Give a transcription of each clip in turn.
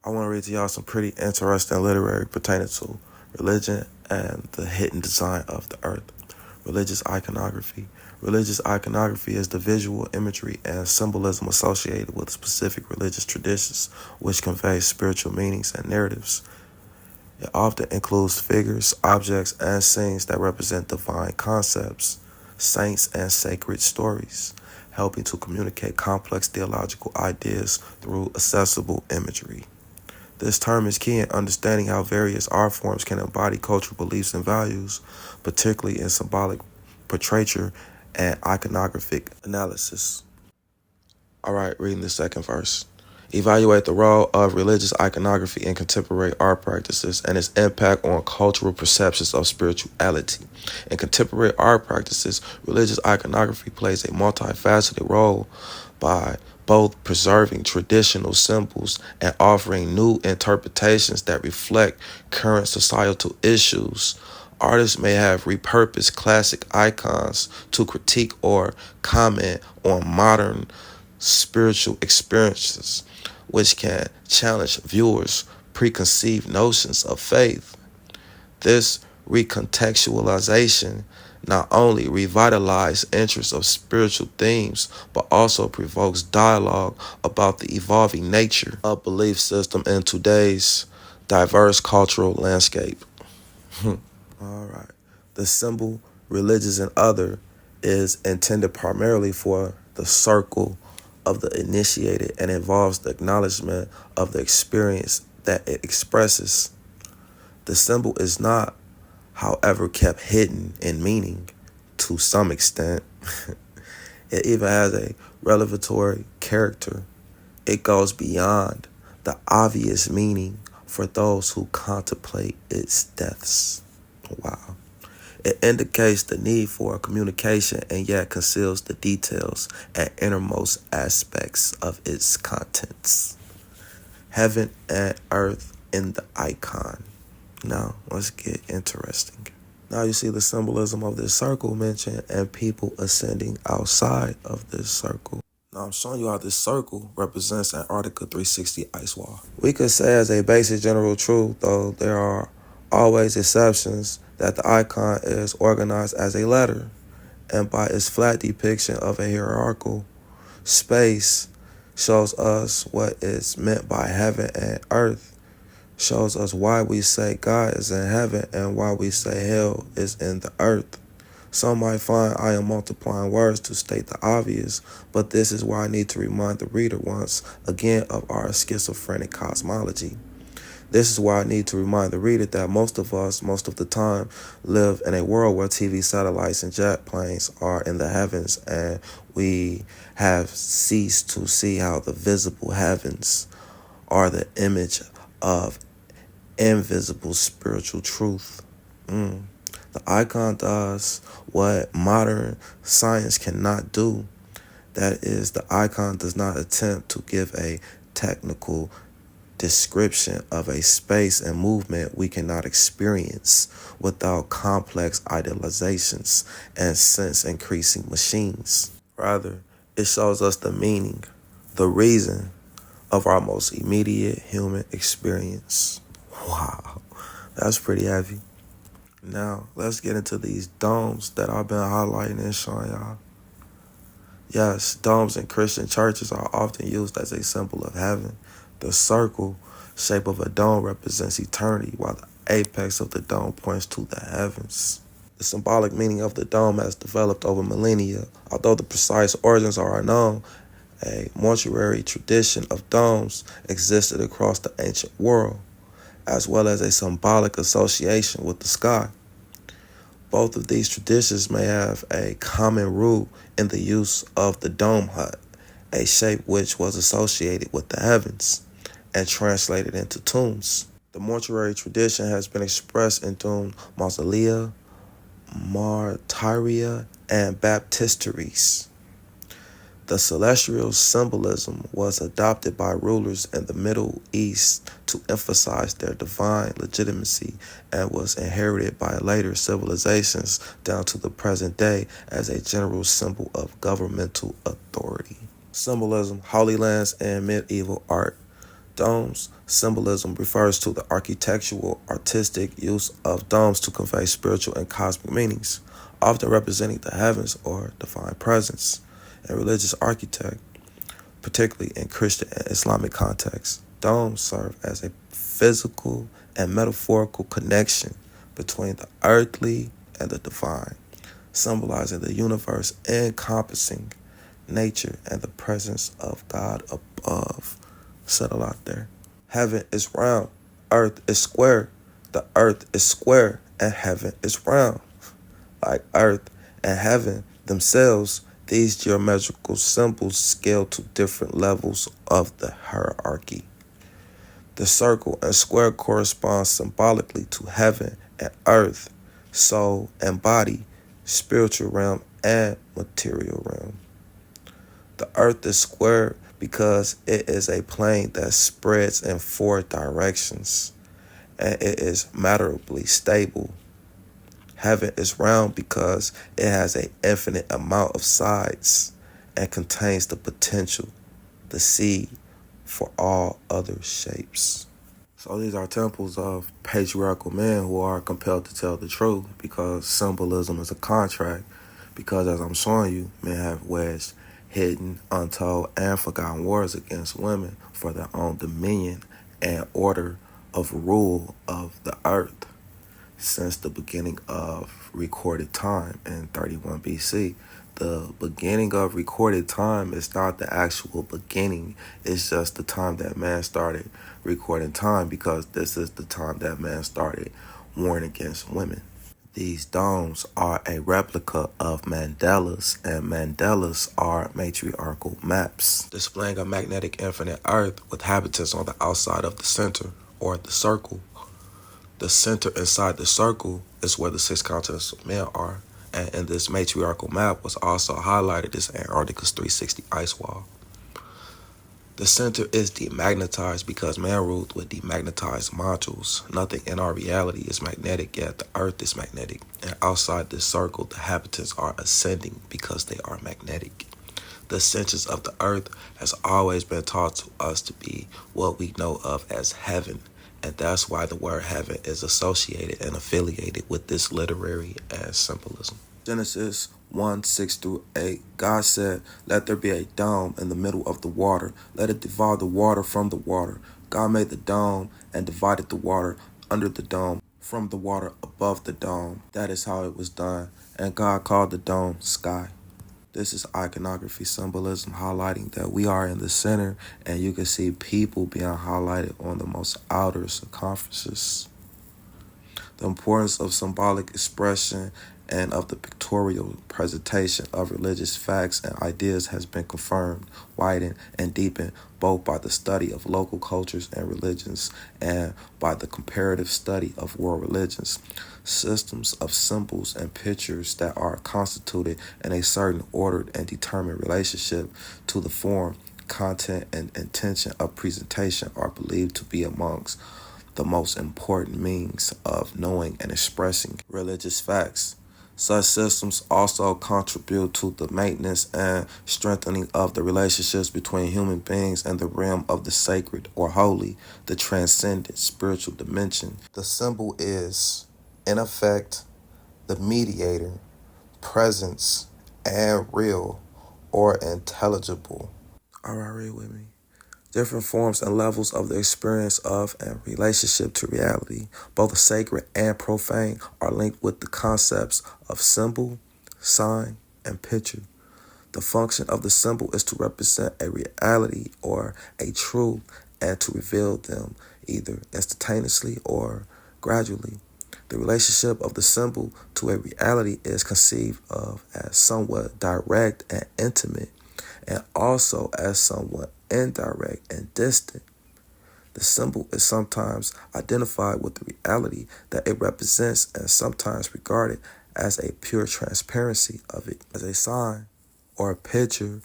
I want to read to y'all some pretty interesting literary pertaining to religion and the hidden design of the earth. Religious iconography. Religious iconography is the visual imagery and symbolism associated with specific religious traditions, which conveys spiritual meanings and narratives. It often includes figures, objects, and scenes that represent divine concepts, saints, and sacred stories, helping to communicate complex theological ideas through accessible imagery. This term is key in understanding how various art forms can embody cultural beliefs and values, particularly in symbolic portraiture and iconographic analysis. All right, reading the second verse. Evaluate the role of religious iconography in contemporary art practices and its impact on cultural perceptions of spirituality. In contemporary art practices, religious iconography plays a multifaceted role by both preserving traditional symbols and offering new interpretations that reflect current societal issues. Artists may have repurposed classic icons to critique or comment on modern spiritual experiences, which can challenge viewers' preconceived notions of faith. This recontextualization not only revitalizes interest of spiritual themes, but also provokes dialogue about the evolving nature of belief system in today's diverse cultural landscape. All right. The symbol, religious and other, is intended primarily for the circle of the initiated and involves the acknowledgement of the experience that it expresses. The symbol is not, however, kept hidden in meaning to some extent. It even has a revelatory character. It goes beyond the obvious meaning for those who contemplate its depths. Wow. It indicates the need for communication and yet conceals the details and innermost aspects of its contents. Heaven and earth in the icon. Now, let's get interesting. Now you see the symbolism of this circle mentioned and people ascending outside of this circle. Now I'm showing you how this circle represents Antarctica 360 ice wall. We could say as a basic general truth, though there are always exceptions, that the icon is organized as a letter, and by its flat depiction of a hierarchical space shows us what is meant by heaven and earth, shows us why we say God is in heaven and why we say hell is in the earth. Some might find I am multiplying words to state the obvious, but this is why I need to remind the reader once again of our schizophrenic cosmology. This is why I need to remind the reader that most of us, most of the time, live in a world where TV satellites and jet planes are in the heavens, and we have ceased to see how the visible heavens are the image of invisible spiritual truth. The icon does what modern science cannot do. That is, the icon does not attempt to give a technical description of a space and movement we cannot experience without complex idealizations and sense-increasing machines. Rather, it shows us the meaning, the reason of our most immediate human experience. Wow, that's pretty heavy. Now, let's get into these domes that I've been highlighting and showing y'all. Yes, domes in Christian churches are often used as a symbol of heaven. The circle shape of a dome represents eternity, while the apex of the dome points to the heavens. The symbolic meaning of the dome has developed over millennia. Although the precise origins are unknown, a mortuary tradition of domes existed across the ancient world, as well as a symbolic association with the sky. Both of these traditions may have a common root in the use of the dome hut, a shape which was associated with the heavens and translated into tombs. The mortuary tradition has been expressed in tomb mausolea, martyria, and baptisteries. The celestial symbolism was adopted by rulers in the Middle East to emphasize their divine legitimacy and was inherited by later civilizations down to the present day as a general symbol of governmental authority. Symbolism, Holy Lands, and medieval art. Domes symbolism refers to the architectural, artistic use of domes to convey spiritual and cosmic meanings, often representing the heavens or divine presence. In religious architect, particularly in Christian and Islamic contexts, domes serve as a physical and metaphorical connection between the earthly and the divine, symbolizing the universe encompassing nature and the presence of God above. Settle out there. Heaven is round, earth is square. The earth is square and heaven is round. Like earth and heaven themselves, these geometrical symbols scale to different levels of the hierarchy. The circle and square correspond symbolically to heaven and earth, soul and body, spiritual realm and material realm. The earth is square because it is a plane that spreads in four directions and it is matterably stable. Heaven is round because it has an infinite amount of sides and contains the potential, the seed, for all other shapes. So these are temples of patriarchal men who are compelled to tell the truth because symbolism is a contract. Because as I'm showing you, men have waged hidden, untold, and forgotten wars against women for their own dominion and order of rule of the earth since the beginning of recorded time in 31 BC. The beginning of recorded time is not the actual beginning. It's just the time that man started recording time because this is the time that man started warring against women. These domes are a replica of mandalas, and mandalas are matriarchal maps, displaying a magnetic infinite earth with habitants on the outside of the center, or the circle. The center inside the circle is where the six continents of men are, and in this matriarchal map was also highlighted this Antarctica's 360 ice wall. The center is demagnetized because man ruled with demagnetized modules. Nothing in our reality is magnetic, yet the earth is magnetic. And outside this circle, the habitants are ascending because they are magnetic. The centers of the earth has always been taught to us to be what we know of as heaven. And that's why the word heaven is associated and affiliated with this literary and symbolism. Genesis 1:6-8, God said, "Let there be a dome in the middle of the water. Let it divide the water from the water." God made the dome and divided the water under the dome from the water above the dome. That is how it was done. And God called the dome sky. This is iconography symbolism, highlighting that we are in the center, and you can see people being highlighted on the most outer circumferences. The importance of symbolic expression and of the pictorial presentation of religious facts and ideas has been confirmed, widened, and deepened both by the study of local cultures and religions and by the comparative study of world religions. Systems of symbols and pictures that are constituted in a certain ordered and determined relationship to the form, content, and intention of presentation are believed to be amongst the most important means of knowing and expressing religious facts. Such systems also contribute to the maintenance and strengthening of the relationships between human beings and the realm of the sacred or holy, the transcendent spiritual dimension. The symbol is, in effect, the mediator, presence, and real or intelligible. All right, read with me. Different forms and levels of the experience of and relationship to reality, both sacred and profane, are linked with the concepts of symbol, sign, and picture. The function of the symbol is to represent a reality or a truth and to reveal them either instantaneously or gradually. The relationship of the symbol to a reality is conceived of as somewhat direct and intimate, and also as somewhat indirect and distant. The symbol is sometimes identified with the reality that it represents and sometimes regarded as a pure transparency of it. As a sign or a picture,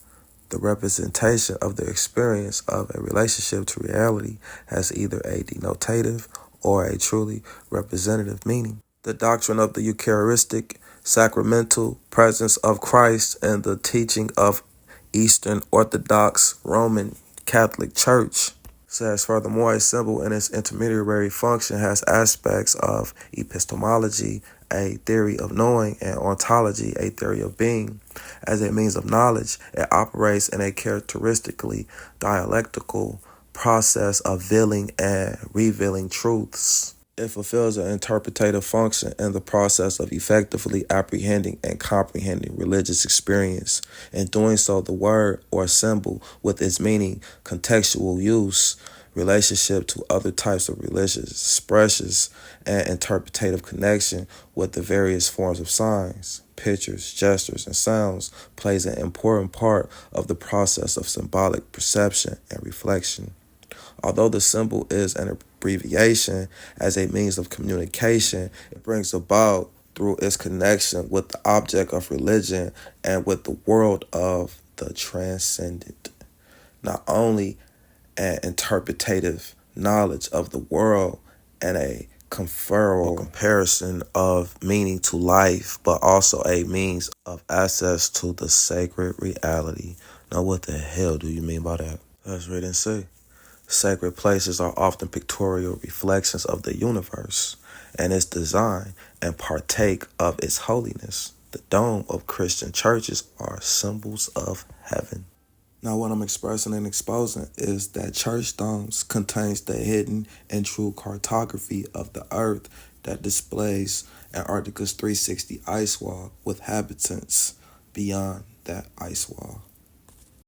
the representation of the experience of a relationship to reality has either a denotative or a truly representative meaning. The doctrine of the Eucharistic sacramental presence of Christ and the teaching of Eastern Orthodox Roman Catholic Church Says furthermore, a symbol in its intermediary function has aspects of epistemology, a theory of knowing, and ontology, a theory of being. As a means of knowledge, it operates in a characteristically dialectical process of veiling and revealing truths. It fulfills an interpretative function in the process of effectively apprehending and comprehending religious experience. In doing so, the word or symbol, with its meaning, contextual use, relationship to other types of religious expressions, and interpretative connection with the various forms of signs, pictures, gestures, and sounds, plays an important part of the process of symbolic perception and reflection. Although the symbol is an abbreviation as a means of communication, it brings about through its connection with the object of religion and with the world of the transcendent, not only an interpretative knowledge of the world and a conferral comparison of meaning to life, but also a means of access to the sacred reality. Now, what the hell do you mean by that? Let's read and see. Sacred places are often pictorial reflections of the universe and its design and partake of its holiness. The dome of Christian churches are symbols of heaven. Now, what I'm expressing and exposing is that church domes contains the hidden and true cartography of the earth that displays Antarctica's 360 ice wall with habitants beyond that ice wall.